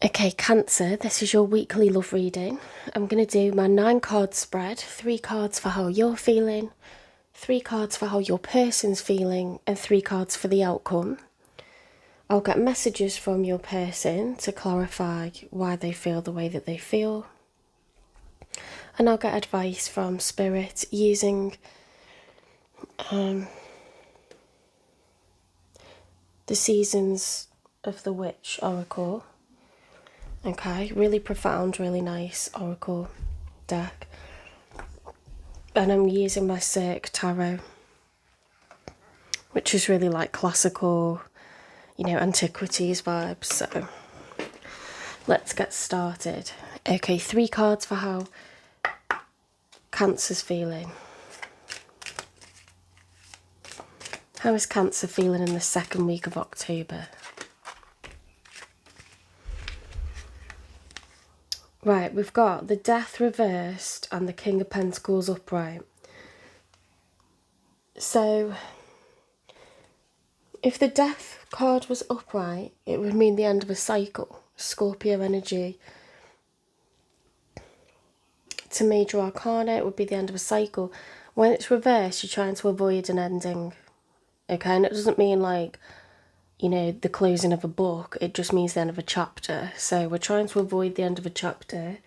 Okay, Cancer, this is your weekly love reading. I'm going to do my 9 card spread, 3 cards for how you're feeling, 3 cards for how your person's feeling, and 3 cards for the outcome. I'll get messages from your person to clarify why they feel the way that they feel. And I'll get advice from Spirit using the Seasons of the Witch Oracle. Okay, really profound, really nice Oracle deck. And I'm using my Cirque Tarot, which is really like classical, antiquities vibes. So let's get started. Okay, 3 cards for how Cancer's feeling. How is Cancer feeling in the second week of October? Right, we've got the Death reversed and the King of Pentacles upright. So, if the Death card was upright, it would mean the end of a cycle. Scorpio energy. To Major Arcana, it would be the end of a cycle. When it's reversed, you're trying to avoid an ending. Okay, and it doesn't mean like, the closing of a book. It just means the end of a chapter. So we're trying to avoid the end of a chapter.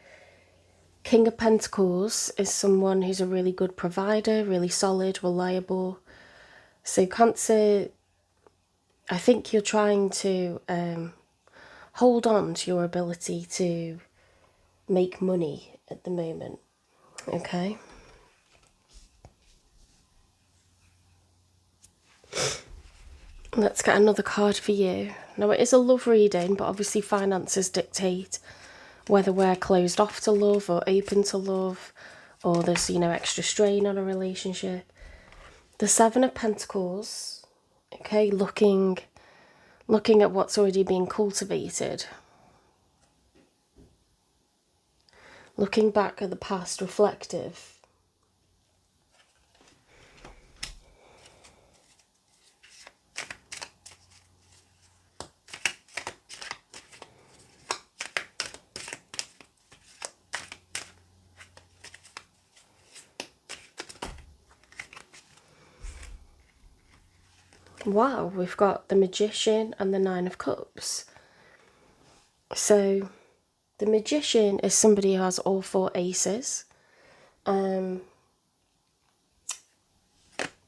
King of Pentacles is someone who's a really good provider, really solid, reliable. So Cancer, I think you're trying to hold on to your ability to make money at the moment. Okay. Let's get another card for you. Now, it is a love reading, but obviously finances dictate whether we're closed off to love or open to love, or there's, extra strain on a relationship. The Seven of Pentacles, okay, looking at what's already being cultivated. Looking back at the past, reflective. Wow, we've got the Magician and the Nine of Cups. So, the Magician is somebody who has all 4 aces. The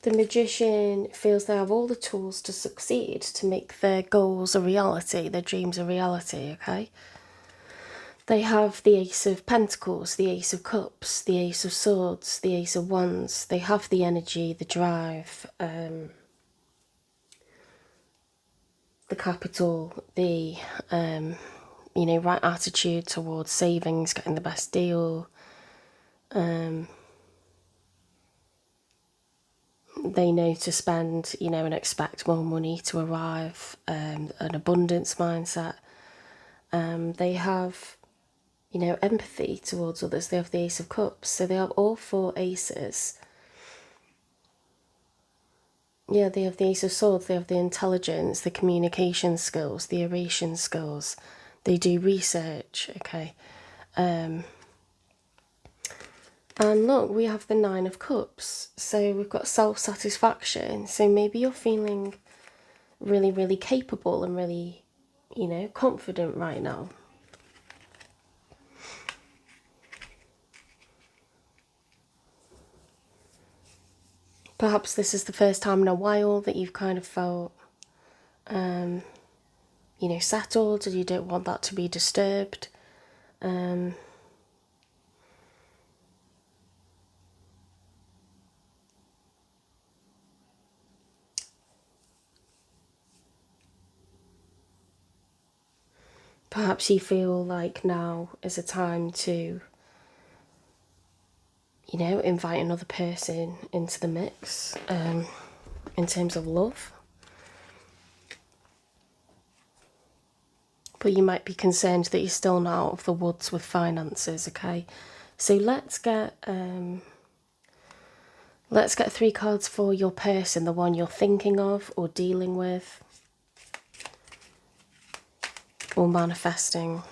Magician feels they have all the tools to succeed, to make their goals a reality, their dreams a reality, okay? They have the Ace of Pentacles, the Ace of Cups, the Ace of Swords, the Ace of Wands. They have the energy, the drive, the capital, the right attitude towards savings, getting the best deal. They know to spend, and expect more money to arrive. An abundance mindset. They have, empathy towards others. They have the Ace of Cups, so they have all 4 aces. Yeah, they have the Ace of Swords, they have the intelligence, the communication skills, the oration skills. They do research, okay. And look, we have the Nine of Cups. So we've got self-satisfaction. So maybe you're feeling really, really capable and really, confident right now. Perhaps this is the first time in a while that you've kind of felt settled, and you don't want that to be disturbed. Perhaps you feel like now is a time to, invite another person into the mix in terms of love. But you might be concerned that you're still not out of the woods with finances, okay? So let's get 3 cards for your person, the one you're thinking of or dealing with. or manifesting.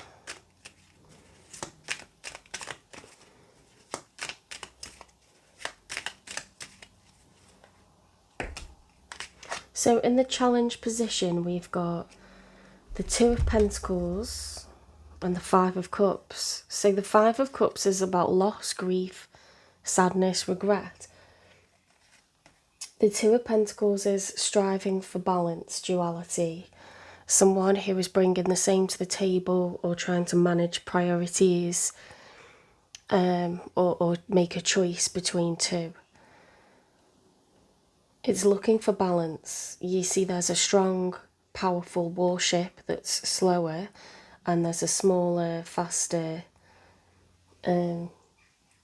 So in the challenge position, we've got the Two of Pentacles and the Five of Cups. So the Five of Cups is about loss, grief, sadness, regret. The Two of Pentacles is striving for balance, duality. Someone who is bringing the same to the table or trying to manage priorities, or make a choice between two. It's looking for balance. You see there's a strong, powerful warship that's slower, and there's a smaller, faster,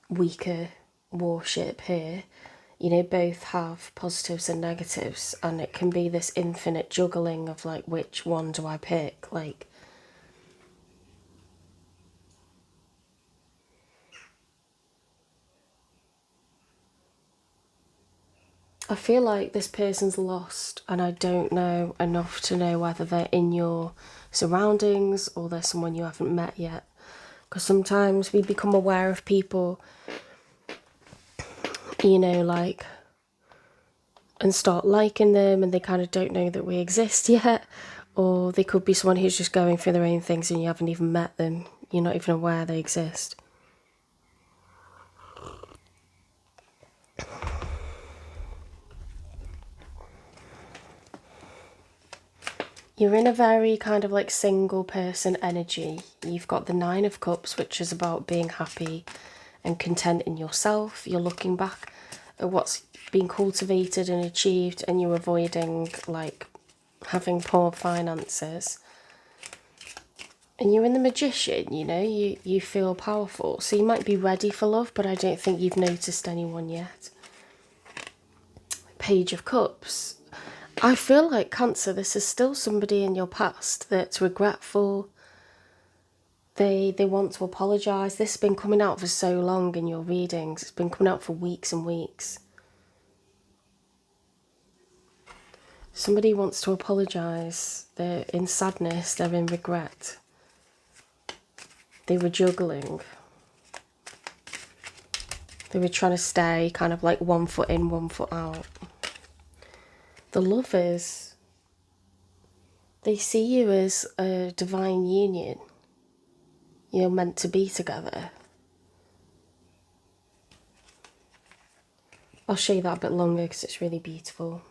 weaker warship here. You know, both have positives and negatives, and it can be this infinite juggling of like, which one do I pick? Like, I feel like this person's lost, and I don't know enough to know whether they're in your surroundings or they're someone you haven't met yet. Because sometimes we become aware of people, you know, like, and start liking them, and they kind of don't know that we exist yet. Or they could be someone who's just going through their own things and you haven't even met them. You're not even aware they exist. You're in a very kind of like single person energy. You've got the Nine of Cups, which is about being happy and content in yourself. You're looking back at what's been cultivated and achieved, and you're avoiding like having poor finances. And you're in the Magician, you know, you feel powerful. So you might be ready for love, but I don't think you've noticed anyone yet. Page of Cups. I feel like Cancer, this is still somebody in your past that's regretful. They want to apologise. This has been coming out for so long in your readings. It's been coming out for weeks and weeks. Somebody wants to apologise. They're in sadness. They're in regret. They were juggling. They were trying to stay kind of like 1 foot in, 1 foot out. The Lovers, they see you as a divine union. You're meant to be together. I'll show you that a bit longer because it's really beautiful.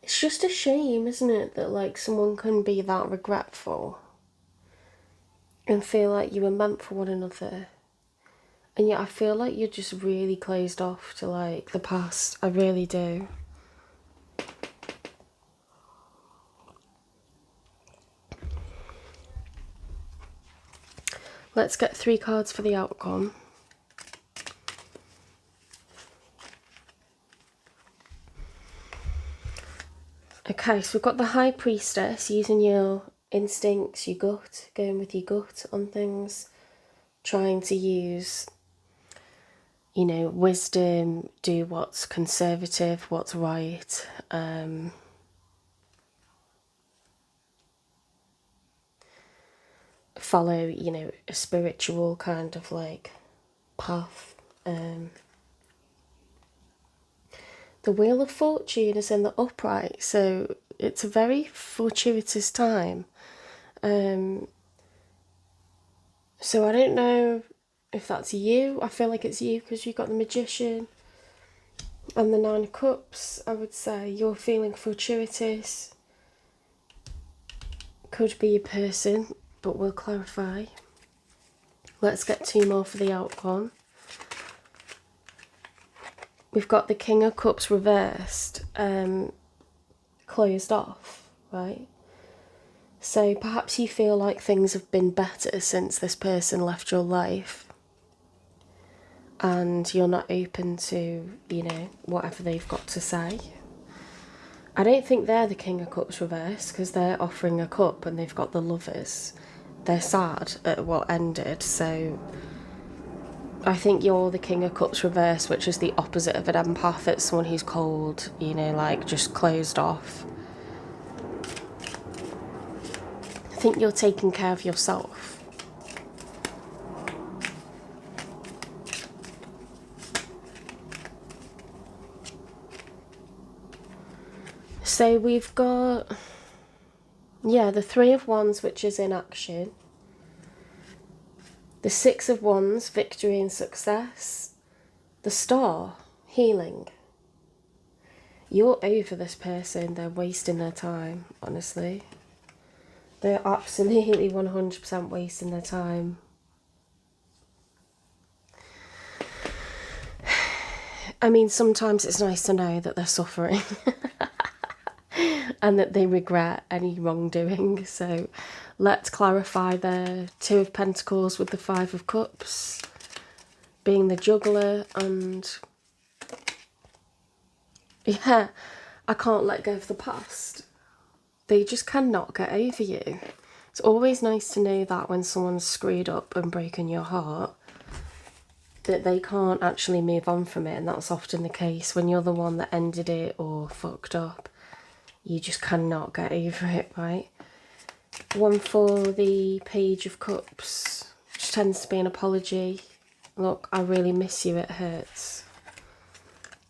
It's just a shame, isn't it, that like someone can be that regretful and feel like you were meant for one another. And yet I feel like you're just really closed off to like the past. I really do. Let's get 3 cards for the outcome. Okay, so we've got the High Priestess, using your instincts, your gut, going with your gut on things, trying to use, you know, wisdom, do what's conservative, what's right. Follow, you know, a spiritual kind of like path. The Wheel of Fortune is in the upright, so it's a very fortuitous time. So I don't know if that's you. I feel like it's you because you've got the Magician and the Nine of Cups. I would say you're feeling fortuitous. Could be a person, but we'll clarify. Let's get 2 more for the outcome. We've got the King of Cups reversed, closed off, right? So perhaps you feel like things have been better since this person left your life, and you're not open to, you know, whatever they've got to say. I don't think they're the King of Cups reverse because they're offering a cup and they've got the lovers. They're sad at what ended, so I think you're the King of Cups reverse, which is the opposite of an empath. It's someone who's cold, you know, like just closed off. I think you're taking care of yourself. So we've got, yeah, the Three of Wands, which is in action. The Six of Wands, victory and success. The Star, healing. You're over this person. They're wasting their time, honestly. They're absolutely 100% wasting their time. I mean, sometimes it's nice to know that they're suffering and that they regret any wrongdoing. So let's clarify the Two of Pentacles with the Five of Cups being the juggler, and yeah, I can't let go of the past. They just cannot get over you. It's always nice to know that when someone's screwed up and broken your heart, that they can't actually move on from it, and that's often the case when you're the one that ended it or fucked up. You just cannot get over it, right? One for the Page of Cups, which tends to be an apology. Look, I really miss you, it hurts.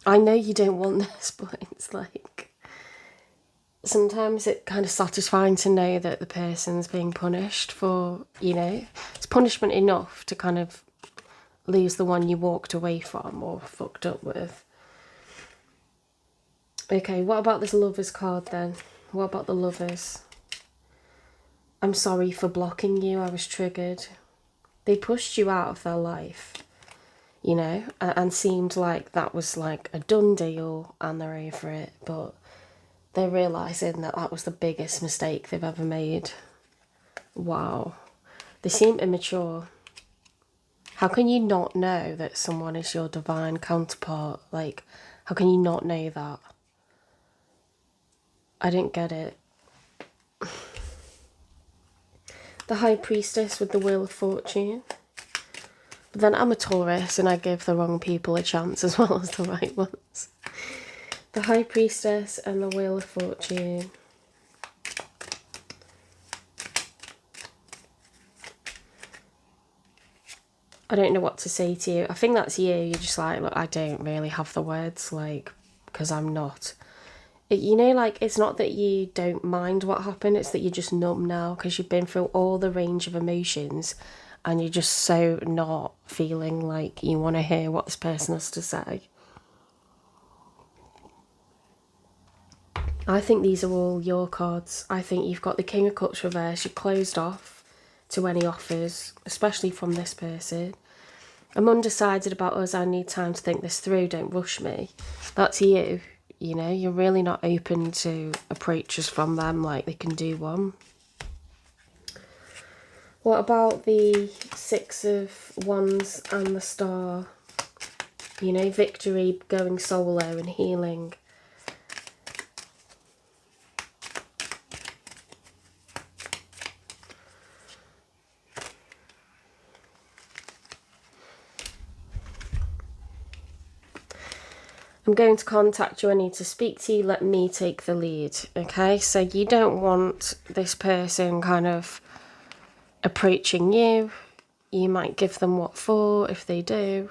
I know you don't want this, but it's like, sometimes it's kind of satisfying to know that the person's being punished for, you know, it's punishment enough to kind of lose the one you walked away from or fucked up with. Okay, what about this Lovers card then? What about the Lovers? I'm sorry for blocking you, I was triggered. They pushed you out of their life, you know, and seemed like that was like a done deal and they're over it, but they're realising that that was the biggest mistake they've ever made. Wow. They seem immature. How can you not know that someone is your divine counterpart? Like, how can you not know that? I didn't get it. The High Priestess with the Wheel of Fortune. But then I'm a Taurus and I give the wrong people a chance as well as the right ones. The High Priestess and the Wheel of Fortune. I don't know what to say to you. I think that's you. You're just like, look, I don't really have the words, like, because I'm not. You know, like, it's not that you don't mind what happened, it's that you're just numb now because you've been through all the range of emotions and you're just so not feeling like you want to hear what this person has to say. I think these are all your cards. I think you've got the King of Cups reverse. You're closed off to any offers, especially from this person. I'm undecided about us. I need time to think this through. Don't rush me. That's you. You know, you're really not open to approaches from them like they can do one. What about the Six of Wands and the Star? You know, victory, going solo and healing. I'm going to contact you. I need to speak to you. Let me take the lead. Okay, so you don't want this person kind of approaching you. You might give them what for if they do.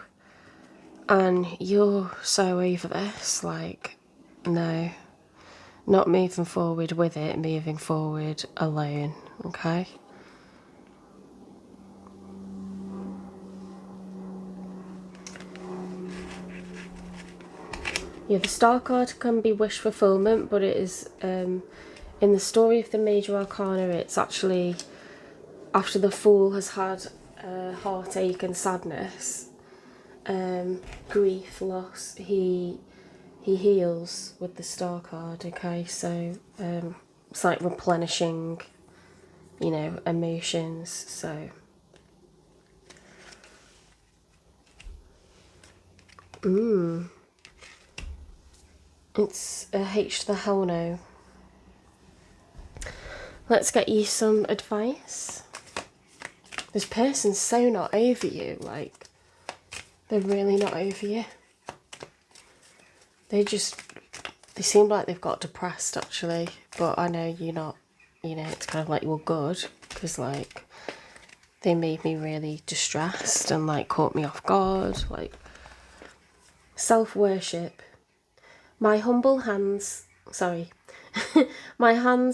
And you're so over this, like, no. Not moving forward with it, moving forward alone, okay? Yeah, the Star card can be wish fulfillment, but it is, in the story of the Major Arcana, it's actually after the Fool has had heartache and sadness, grief, loss, he heals with the Star card, okay? So it's like replenishing, you know, emotions, so... It's a H to the hell no. Let's get you some advice. This person's so not over you, like, they're really not over you. They seem like they've got depressed, actually, but I know you're not, you know, it's kind of like, well, good, because, like, they made me really distressed and, like, caught me off guard, like, self-worship. My hands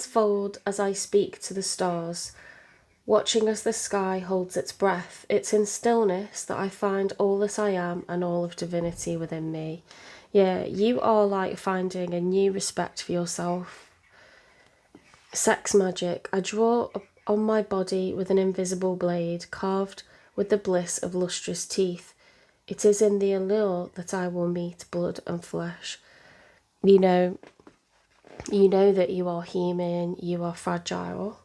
fold as I speak to the stars, watching as the sky holds its breath. It's in stillness that I find all that I am and all of divinity within me. Yeah, you are like finding a new respect for yourself. Sex magic. I draw on my body with an invisible blade, carved with the bliss of lustrous teeth. It is in the allure that I will meet blood and flesh. You know that you are human, you are fragile,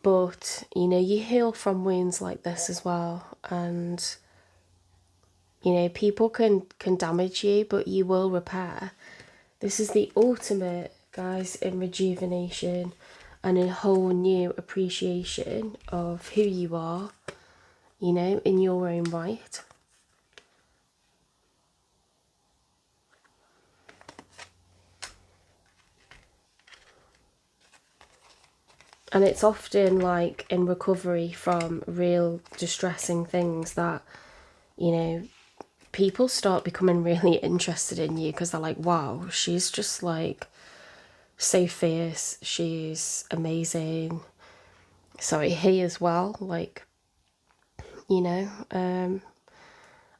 but, you know, you heal from wounds like this as well. And, you know, people can damage you, but you will repair. This is the ultimate, guys, in rejuvenation and a whole new appreciation of who you are, you know, in your own right. And it's often like in recovery from real distressing things that, you know, people start becoming really interested in you because they're like, wow, she's just like so fierce, she's amazing. Sorry, he as well, like, you know,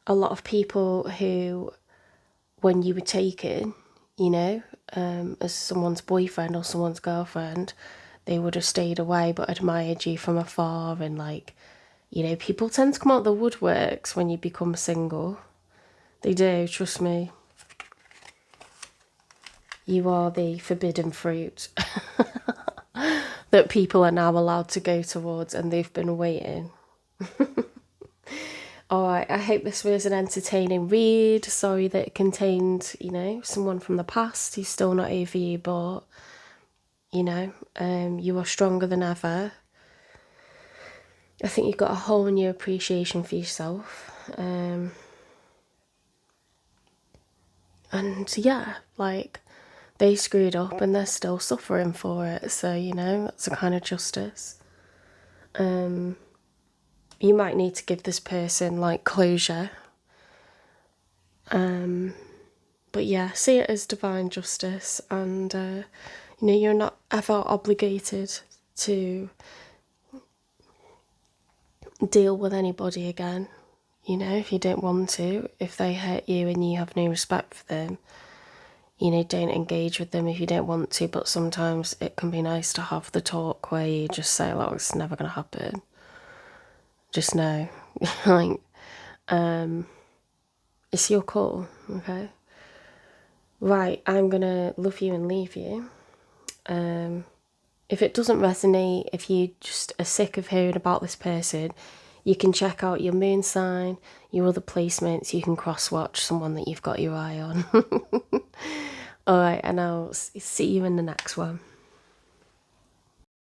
a lot of people who, when you were taken, you know, as someone's boyfriend or someone's girlfriend, they would have stayed away but admired you from afar. And, like, you know, people tend to come out the woodworks when you become single. They do, trust me. You are the forbidden fruit that people are now allowed to go towards, and they've been waiting. Alright, I hope this was an entertaining read. Sorry that it contained, you know, someone from the past who's still not over you, but, you know, you are stronger than ever. I think you've got a whole new appreciation for yourself. And yeah, like, they screwed up and they're still suffering for it. So, you know, that's a kind of justice. You might need to give this person, like, closure. But yeah, see it as divine justice, and you know, you're not ever obligated to deal with anybody again. You know, if you don't want to, if they hurt you and you have no respect for them, you know, don't engage with them if you don't want to. But sometimes it can be nice to have the talk where you just say, look, it's never going to happen. Just know, like, it's your call, okay? Right, I'm going to love you and leave you. If it doesn't resonate, if you just are sick of hearing about this person, you can check out your moon sign, your other placements. You can cross-watch someone that you've got your eye on. Alright, and I'll see you in the next one.